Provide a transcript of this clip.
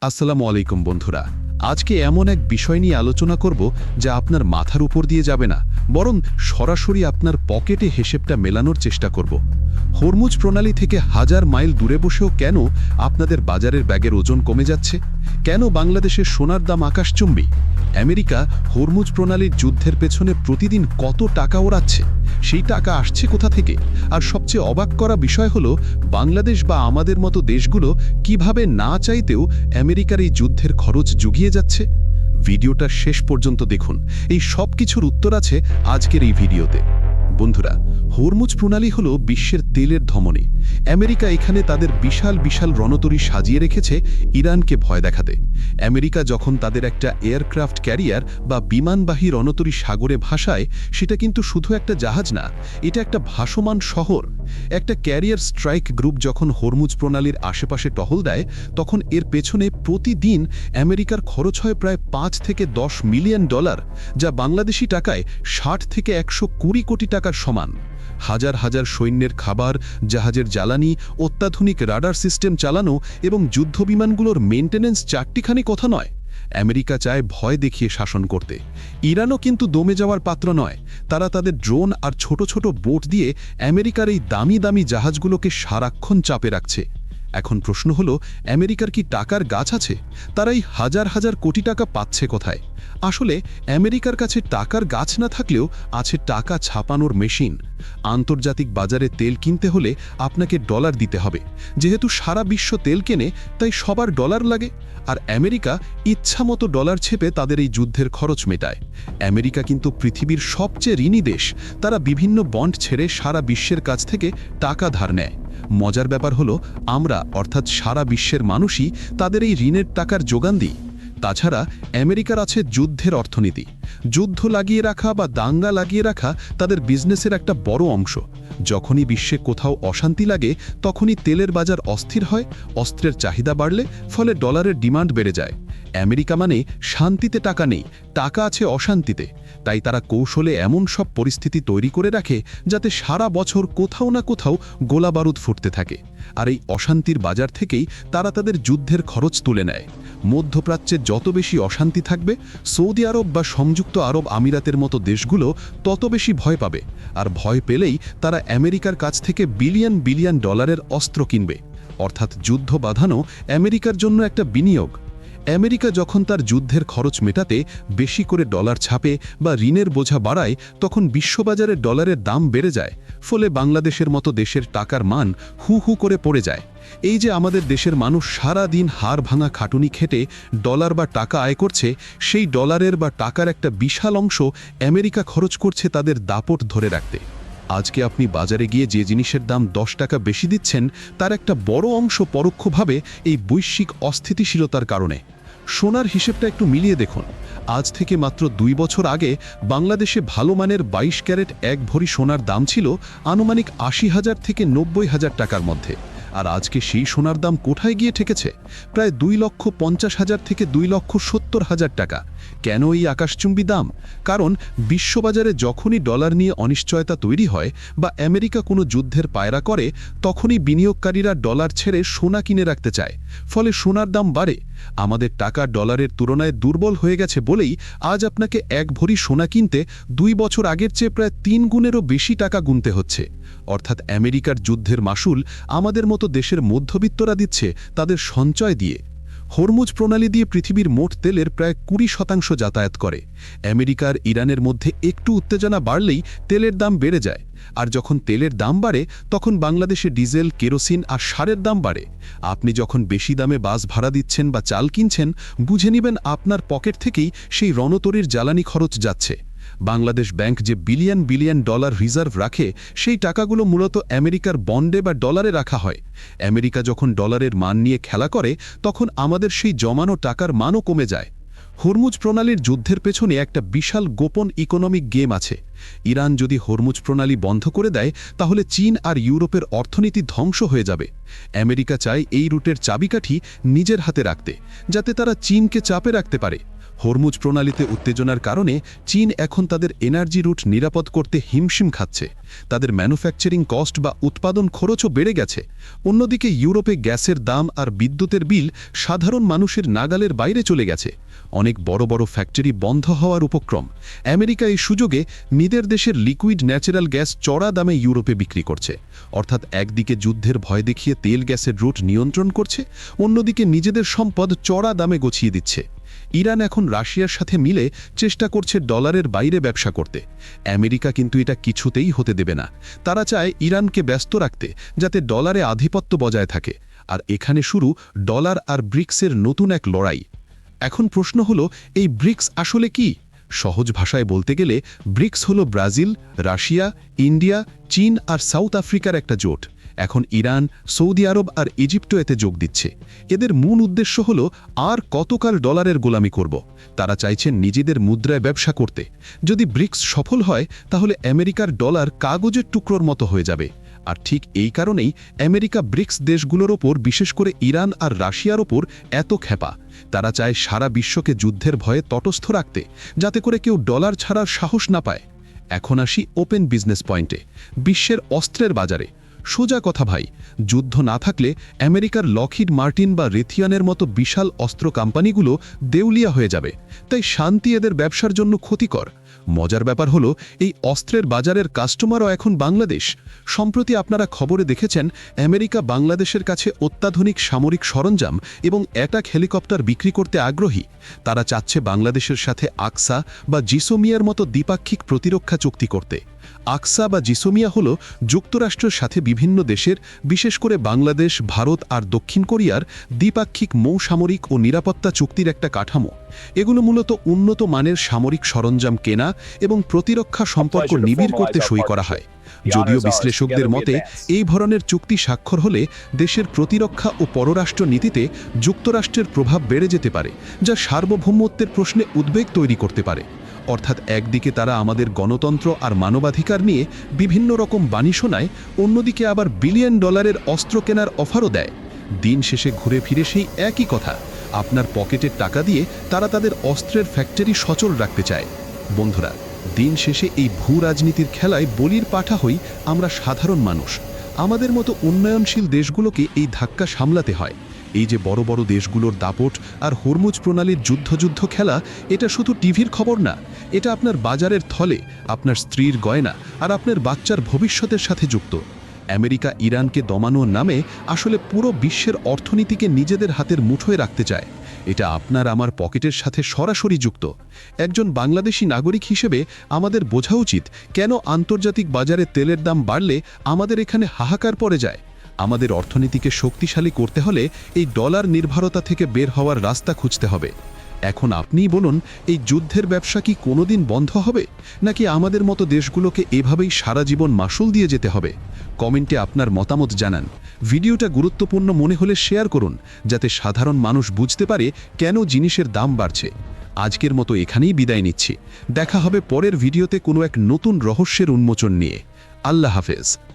আসসালামু আলাইকুম বন্ধুরা। আজকে এমন এক বিষয় নিয়ে আলোচনা করব যা আপনার মাথার উপর দিয়ে যাবে না, বরং সরাসরি আপনার পকেটে হিসেবটা মেলানোর চেষ্টা করব। হরমুজ প্রণালী থেকে হাজার মাইল দূরে বসেও কেন আপনাদের বাজারের ব্যাগের ওজন কমে যাচ্ছে? কেন বাংলাদেশের সোনার দাম আকাশচুম্বী? আমেরিকা হরমুজ প্রণালীর যুদ্ধের পেছনে প্রতিদিন কত টাকা ওড়াচ্ছে? সেই টাকা আসছে কোথা থেকে? আর সবচেয়ে অবাক করা বিষয় হলো, বাংলাদেশ বা আমাদের মতো দেশগুলো কিভাবে না চাইতেও আমেরিকার এই যুদ্ধের খরচ জুগিয়ে যাচ্ছে। ভিডিওটা শেষ পর্যন্ত দেখুন, এই সব কিছুর উত্তর আছে আজকের এই ভিডিওতে। বন্ধুরা, হরমুজ প্রণালী হলো বিশ্বের তেলের ধমনী। আমেরিকা এখানে তাদের বিশাল বিশাল রণতরী সাজিয়ে রেখেছে ইরানকে ভয় দেখাতে। আমেরিকা যখন তাদের একটা এয়ারক্রাফট ক্যারিয়ার বা বিমানবাহী রণতরী সাগরে ভাসায়, সেটা কিন্তু শুধু একটা জাহাজ না, এটা একটা ভাসমান শহর। একটা ক্যারিয়ার স্ট্রাইক গ্রুপ যখন হরমুজ প্রণালীর আশেপাশে টহল দেয়, তখন এর পেছনে প্রতিদিন আমেরিকার খরচ হয় প্রায় 5 থেকে 10 মিলিয়ন ডলার, যা বাংলাদেশি টাকায় 60 থেকে 120 কোটি টাকার সমান। হাজার হাজার সৈন্যের খাবার, জাহাজের জ্বালানি, অত্যাধুনিক রাডার সিস্টেম চালানো এবং যুদ্ধবিমানগুলোর মেইনটেনেন্স চারটিখানি কথা নয়। আমেরিকা চায় ভয় দেখিয়ে শাসন করতে। ইরানও কিন্তু দমে যাওয়ার পাত্র নয়। তারা তাদের ড্রোন আর ছোট ছোট বোট দিয়ে আমেরিকার এই দামি দামি জাহাজগুলোকে সারাক্ষণ চাপে রাখছে। এখন প্রশ্ন হলো, আমেরিকার কি টাকার গাছ আছে? তারাই হাজার হাজার কোটি টাকা পাচ্ছে কোথায়? আসলে আমেরিকার কাছে টাকার গাছ না থাকলেও আছে টাকা ছাপানোর মেশিন। আন্তর্জাতিক বাজারে তেল কিনতে হলে আপনাকে ডলার দিতে হবে। যেহেতু সারা বিশ্ব তেল কেনে, তাই সবার ডলার লাগে। আর আমেরিকা ইচ্ছামতো ডলার ছেপে তাদের এই যুদ্ধের খরচ মেটায়। আমেরিকা কিন্তু পৃথিবীর সবচেয়ে ঋণী দেশ। তারা বিভিন্ন বন্ড ছেড়ে সারা বিশ্বের কাছ থেকে টাকা ধার নেয়। মজার ব্যাপার হলো, আমরা অর্থাৎ সারা বিশ্বের মানুষই তাদের এই ঋণের টাকার যোগান দিই। তাছাড়া আমেরিকার আছে যুদ্ধের অর্থনীতি। যুদ্ধ লাগিয়ে রাখা বা দাঙ্গা লাগিয়ে রাখা তাদের বিজনেসের একটা বড় অংশ। যখনই বিশ্বে কোথাও অশান্তি লাগে, তখনই তেলের বাজার অস্থির হয়, অস্ত্রের চাহিদা বাড়লে ফলে ডলারের ডিমান্ড বেড়ে যায়। আমেরিকা মানে শান্তিতে টাকা নেই, টাকা আছে অশান্তিতে। তাই তারা কৌশলে এমন সব পরিস্থিতি তৈরি করে রাখে যাতে সারা বছর কোথাও না কোথাও গোলাবারুদ ফুটতে থাকে। আর এই অশান্তির বাজার থেকেই তারা তাদের যুদ্ধের খরচ তুলে নেয়। মধ্যপ্রাচ্যে যত বেশি অশান্তি থাকবে, সৌদি আরব বা সংযুক্ত আরব আমিরাতের মতো দেশগুলো তত বেশি ভয় পাবে। আর ভয় পেলেই তারা আমেরিকার কাছ থেকে বিলিয়ন বিলিয়ন ডলারের অস্ত্র কিনবে। অর্থাৎ যুদ্ধ বাঁধানো আমেরিকার জন্য একটা বিনিয়োগ। আমেরিকা যখন তার যুদ্ধের খরচ মেটাতে বেশি করে ডলার ছাপে বা ঋণের বোঝা বাড়ায়, তখন বিশ্ববাজারে ডলারের দাম বেড়ে যায়। ফলে বাংলাদেশের মতো দেশের টাকার মান হু হু করে পড়ে যায়। এই যে আমাদের দেশের মানুষ সারা দিন হাড় ভাঙা খাটুনি খেটে ডলার বা টাকা আয় করছে, সেই ডলারের বা টাকার একটা বিশাল অংশ আমেরিকা খরচ করছে তাদের দাপট ধরে রাখতে। আজকে আপনি বাজারে গিয়ে যে জিনিসের দাম 10 টাকা বেশি দিচ্ছেন, তার একটা বড় অংশ পরোক্ষভাবে এই বৈশ্বিক অস্থিতিশীলতার কারণে। সোনার হিসেবটা একটু মিলিয়ে দেখুন। আজ থেকে মাত্র 2 বছর আগে বাংলাদেশে ভালো মানের 22 ক্যারেট 1 ভরি সোনার দাম ছিল আনুমানিক 80,000 থেকে 90,000 টাকার মধ্যে। আর আজকে সেই সোনার দাম কোথায় গিয়ে ঠেকেছে? প্রায় 2,50,000 থেকে 2,70,000 টাকা। কেন এই আকাশচুম্বী দাম? কারণ বিশ্ববাজারে যখনই ডলার নিয়ে অনিশ্চয়তা তৈরি হয় বা আমেরিকা কোনো যুদ্ধের পায়রা করে, তখনই বিনিয়োগকারীরা ডলার ছেড়ে সোনা কিনে রাখতে চায়। ফলে সোনার দাম বাড়ে। আমাদের টাকা ডলারের তুলনায় দুর্বল হয়ে গেছে বলেই আজ আপনাকে 1 ভরি সোনা কিনতে 2 বছর আগের চেয়ে প্রায় 3 গুণেরও বেশি টাকা গুনতে হচ্ছে। অর্থাৎ আমেরিকার যুদ্ধের মাসুল আমাদের মতো দেশের মধ্যবিত্তরা দিচ্ছে তাদের সঞ্চয় দিয়ে। হরমুজ প্রণালী দিয়ে পৃথিবীর মোট তেলের প্রায় 20% যাতায়াত করে। আমেরিকার ইরানের মধ্যে একটু উত্তেজনা বাড়লেই তেলের দাম বেড়ে যায়। আর যখন তেলের দাম বাড়ে, তখন বাংলাদেশে ডিজেল, কেরোসিন আর সারের দাম বাড়ে। আপনি যখন বেশি দামে বাস ভাড়া দিচ্ছেন বা চাল কিনছেন, বুঝে নেবেন আপনার পকেট থেকেই সেই রণতরীর জ্বালানি খরচ যাচ্ছে। বাংলাদেশ ব্যাংক যে বিলিয়ন বিলিয়ন ডলার রিজার্ভ রাখে, সেই টাকাগুলো মূলত আমেরিকার বন্ডে বা ডলারে রাখা হয়। আমেরিকা যখন ডলারের মান নিয়ে খেলা করে, তখন আমাদের সেই জমানো টাকার মানও কমে যায়। হরমুজ প্রণালীর যুদ্ধের পেছনে একটা বিশাল গোপন ইকোনমিক গেম আছে। ইরান যদি হরমুজ প্রণালী বন্ধ করে দেয়, তাহলে চীন আর ইউরোপের অর্থনীতি ধ্বংস হয়ে যাবে। আমেরিকা চায় এই রুটের চাবিকাঠি নিজের হাতে রাখতে, যাতে তারা চীনকে চাপে রাখতে পারে। হরমুজ প্রণালীতে উত্তেজনার কারণে চীন এখন তাদের এনার্জি রুট নিরাপদ করতে হিমশিম খাচ্ছে। তাদের ম্যানুফ্যাকচারিং কস্ট বা উৎপাদন খরচও বেড়ে গেছে। অন্যদিকে ইউরোপে গ্যাসের দাম আর বিদ্যুতের বিল সাধারণ মানুষের নাগালের বাইরে চলে গেছে। অনেক বড় বড় ফ্যাক্টরি বন্ধ হওয়ার উপক্রম। আমেরিকা এই সুযোগে নিজের দেশের লিকুইড ন্যাচারাল গ্যাস চড়া দামে ইউরোপে বিক্রি করছে। অর্থাৎ একদিকে যুদ্ধের ভয় দেখিয়ে তেল গ্যাসের রুট নিয়ন্ত্রণ করছে, অন্যদিকে নিজেদের সম্পদ চড়া দামে গছিয়ে দিচ্ছে। ইরান এখন রাশিয়ার সাথে মিলে চেষ্টা করছে ডলারের বাইরে ব্যবসা করতে। আমেরিকা কিন্তু এটা কিছুতেই হতে দেবে না। তারা চায় ইরানকে ব্যস্ত রাখতে, যাতে ডলারে আধিপত্য বজায় থাকে। আর এখানে শুরু ডলার আর ব্রিক্সের নতুন এক লড়াই। এখন প্রশ্ন হলো, এই ব্রিক্স আসলে কি? সহজ ভাষায় বলতে গেলে ব্রিক্স হলো ব্রাজিল, রাশিয়া, ইন্ডিয়া, চীন আর সাউথ আফ্রিকার একটা জোট। এখন ইরান, সৌদি আরব আর ইজিপ্টও এতে যোগ দিচ্ছে। এদের মূল উদ্দেশ্য হল আর কতকাল ডলারের গোলামি করব। তারা চাইছেন নিজেদের মুদ্রায় ব্যবসা করতে। যদি ব্রিক্স সফল হয়, তাহলে আমেরিকার ডলার কাগজের টুকরোর মতো হয়ে যাবে। আর ঠিক এই কারণেই আমেরিকা ব্রিক্স দেশগুলোর ওপর, বিশেষ করে ইরান আর রাশিয়ার ওপর এত ক্ষেপা। তারা চায় সারা বিশ্বকে যুদ্ধের ভয়ে তটস্থ রাখতে, যাতে করে কেউ ডলার ছাড়ার সাহস না পায়। এখন আসি ওপেন বিজনেস পয়েন্টে, বিশ্বের অস্ত্রের বাজারে। সোজা কথা ভাই, যুদ্ধ না থাকলে আমেরিকার লকহিড মার্টিন বা রেথিয়ানের মতো বিশাল অস্ত্র কোম্পানিগুলো দেউলিয়া হয়ে যাবে। তাই শান্তি এদের ব্যবসার জন্য ক্ষতিকর। মজার ব্যাপার হলো, এই অস্ত্রের বাজারের কাস্টমারও এখন বাংলাদেশ। সম্প্রতি আপনারা খবরে দেখেছেন, আমেরিকা বাংলাদেশের কাছে অত্যাধুনিক সামরিক সরঞ্জাম এবং অ্যাটাক হেলিকপ্টার বিক্রি করতে আগ্রহী। তারা চাচ্ছে বাংলাদেশের সাথে আকসা বা জিসোমিয়ার মতো দ্বিপাক্ষিক প্রতিরক্ষা চুক্তি করতে। আকসা বা জিসোমিয়া হল যুক্তরাষ্ট্রের সাথে বিভিন্ন দেশের, বিশেষ করে বাংলাদেশ, ভারত আর দক্ষিণ কোরিয়ার দ্বিপাক্ষিক সামরিক ও নিরাপত্তা চুক্তির একটা কাঠামো। এগুলো মূলত উন্নত মানের সামরিক সরঞ্জাম কেনা এবং প্রতিরক্ষা সম্পর্ক নিবিড় করতে সই করা হয়। যদিও বিশ্লেষকদের মতে, এই ধরনের চুক্তি স্বাক্ষর হলে দেশের প্রতিরক্ষা ও পররাষ্ট্র নীতিতে যুক্তরাষ্ট্রের প্রভাব বেড়ে যেতে পারে, যা সার্বভৌমত্বের প্রশ্নে উদ্বেগ তৈরি করতে পারে। অর্থাৎ একদিকে তারা আমাদের গণতন্ত্র আর মানবাধিকার নিয়ে বিভিন্ন রকম বাণী শোনায়, অন্যদিকে আবার বিলিয়ন ডলারের অস্ত্র কেনার অফারও দেয়। দিন শেষে ঘুরে ফিরে সেই একই কথা, আপনার পকেটের টাকা দিয়ে তারা তাদের অস্ত্রের ফ্যাক্টরি সচল রাখতে চায়। বন্ধুরা, দিন শেষে এই ভূ রাজনীতির খেলায় বলির পাঠা হই আমরা সাধারণ মানুষ। আমাদের মতো উন্নয়নশীল দেশগুলোকে এই ধাক্কা সামলাতে হয়। এই যে বড় বড় দেশগুলোর দাপট আর হরমুজ প্রণালীর যুদ্ধ খেলা, এটা শুধু টিভির খবর না, এটা আপনার বাজারের থলে, আপনার স্ত্রীর গয়না আর আপনার বাচ্চার ভবিষ্যতের সাথে যুক্ত। আমেরিকা ইরানকে দমানোর নামে আসলে পুরো বিশ্বের অর্থনীতিকে নিজেদের হাতের মুঠোয় রাখতে চায়। এটা আপনার আমার পকেটের সাথে সরাসরি যুক্ত। একজন বাংলাদেশি নাগরিক হিসেবে আমাদের বোঝা উচিত, কেন আন্তর্জাতিক বাজারে তেলের দাম বাড়লে আমাদের এখানে হাহাকার পড়ে যায়। আমাদের অর্থনীতিকে শক্তিশালী করতে হলে এই ডলার নির্ভরতা থেকে বের হওয়ার রাস্তা খুঁজতে হবে। এখন আপনিই বলুন, এই যুদ্ধের ব্যবসা কি কোনোদিন বন্ধ হবে, নাকি আমাদের মতো দেশগুলোকে এভাবেই সারা জীবন মাশুল দিয়ে যেতে হবে? কমেন্টে আপনার মতামত জানান। ভিডিওটা গুরুত্বপূর্ণ মনে হলে শেয়ার করুন, যাতে সাধারণ মানুষ বুঝতে পারে কেন জিনিসের দাম বাড়ছে। আজকের মতো এখানেই বিদায় নিচ্ছি। দেখা হবে পরের ভিডিওতে কোনো এক নতুন রহস্যের উন্মোচন নিয়ে। আল্লাহ হাফেজ।